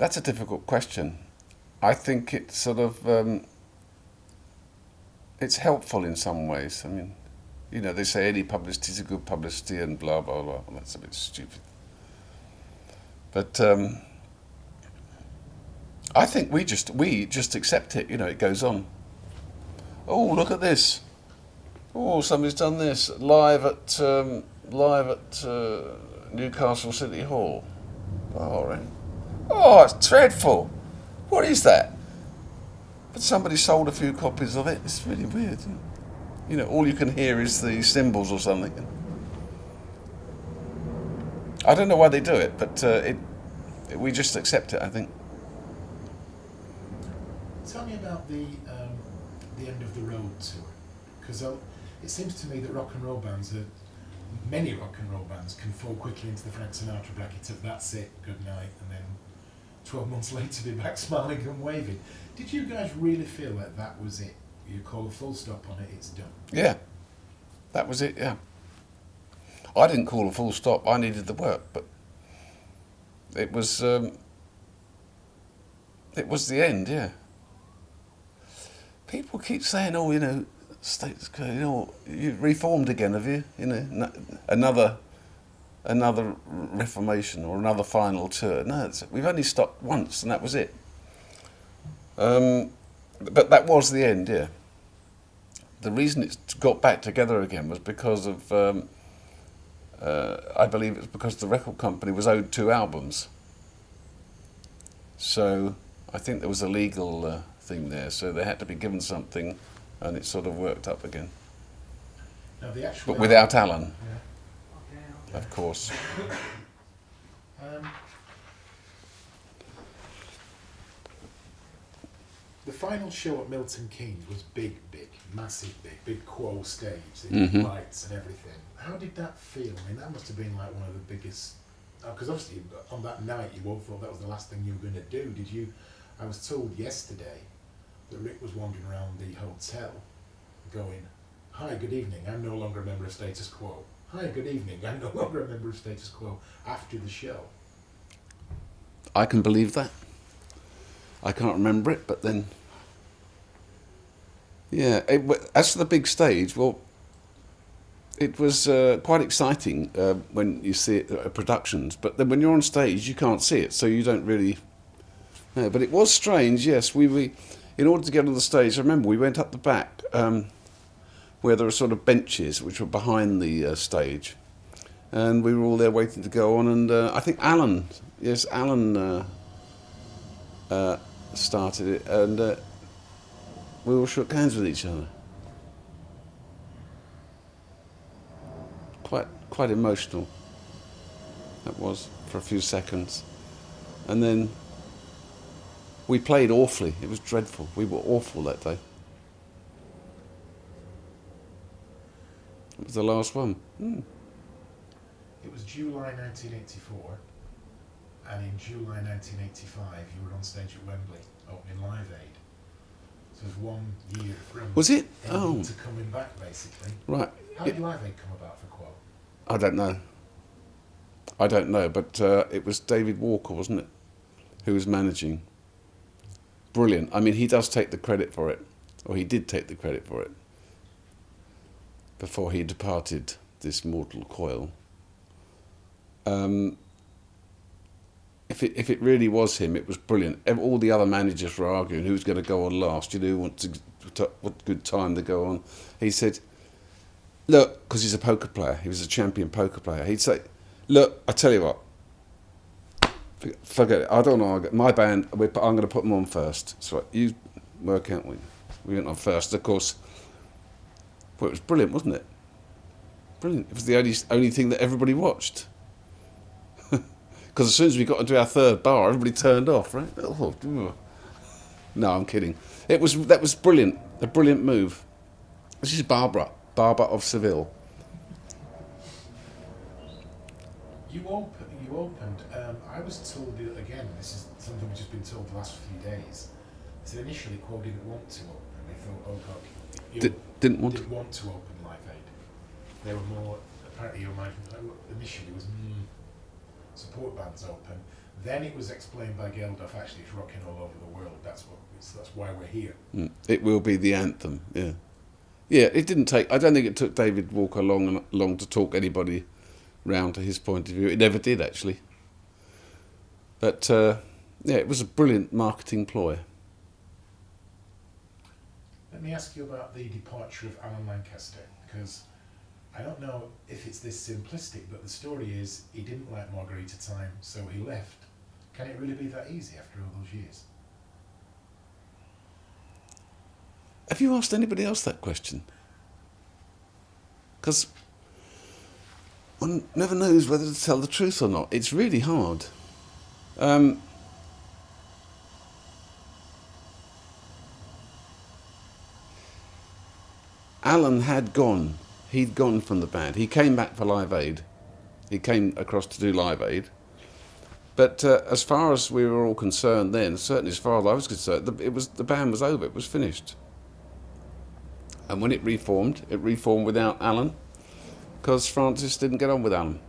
That's a difficult question. I think it's sort of it's helpful in some ways. I mean, they say any publicity is a good publicity and blah blah blah. Well, that's a bit stupid. But I think we just accept it. It goes on. Oh, look at this. Oh, somebody's done this live at Newcastle City Hall. All right. Oh, it's dreadful. What is that? But somebody sold a few copies of it. It's really weird. All you can hear is the cymbals or something. I don't know why they do it, but we just accept it, I think. Tell me about the end of the road tour, because it seems to me that many rock and roll bands can fall quickly into the Frank Sinatra bracket of that's it, good night, and then 12 months later be back smiling and waving. Did you guys really feel like that was it? You call a full stop on it, it's done? Yeah, that was it, yeah. I didn't call a full stop, I needed the work, but it was the end, yeah. People keep saying, status quo, you reformed again, have you? Another reformation or another final tour. No, we've only stopped once and that was it. But that was the end, yeah. The reason it got back together again was because of, I believe it was because the record company was owed 2 albums. So I think there was a legal thing there, so they had to be given something, and it sort of worked up again. Now the actual but without Alan, yeah. Of course. The final show at Milton Keynes was big, massive, big Quo stage, the lights and everything. How did that feel? I mean, that must have been like one of the biggest. Because obviously, on that night, you all thought that was the last thing you were going to do. Did you? I was told yesterday that Rick was wandering around the hotel, going, "Hi, good evening. I'm no longer a member of Status Quo. Hi, good evening. I'm no longer a member of Status Quo." After the show. I can believe that. I can't remember it, but then, yeah. As for the big stage, well, it was quite exciting when you see it at productions, but then when you're on stage, you can't see it, so you don't really. No, but it was strange. Yes, we in order to get on the stage, I remember we went up the back where there were sort of benches which were behind the stage, and we were all there waiting to go on. And I think Alan started it, and we all shook hands with each other. Quite emotional. That was for a few seconds, and then we played awfully. It was dreadful. We were awful that day. It was the last one. It was July 1984, and in July 1985 you were on stage at Wembley opening Live Aid. So it was 1 year from Was it? to coming back, basically. Right. How did Live Aid come about for Quo? I don't know, but it was David Walker, wasn't it, who was managing. Brilliant. I mean, he does take the credit for it, or he did take the credit for it, before he departed this mortal coil. If it really was him, it was brilliant. All the other managers were arguing who's going to go on last, what good time to go on. He said, look, because he's a poker player, he was a champion poker player, he'd say, look, I tell you what, forget it, I don't know, my band, I'm going to put them on first. So you work out, we went on first. Of course, well, it was brilliant, wasn't it? Brilliant. It was the only thing that everybody watched. Because as soon as we got into our third bar, everybody turned off, right? Oh, no, I'm kidding. That was brilliant, a brilliant move. This is Barbara of Seville. You opened. I was told, again, this is something we've just been told the last few days. So initially, Quo didn't want to open. They thought, oh God, Didn't want to open Live Aid. They were more, apparently your mind initially was support bands open. Then it was explained by Geldof, actually it's rocking all over the world. That's why we're here. It will be the anthem. Yeah, yeah. It didn't take. I don't think it took David Walker long to talk anybody round to his point of view. It never did actually. But yeah, it was a brilliant marketing ploy. Let me ask you about the departure of Alan Lancaster, because I don't know if it's this simplistic, but the story is he didn't like Margarita Time, so he left. Can it really be that easy after all those years? Have you asked anybody else that question? Because one never knows whether to tell the truth or not. It's really hard. Alan had gone. He'd gone from the band. He came back for Live Aid. He came across to do Live Aid. But as far as we were all concerned then, certainly as far as I was concerned, the band was over. It was finished. And when it reformed without Alan, because Francis didn't get on with Alan.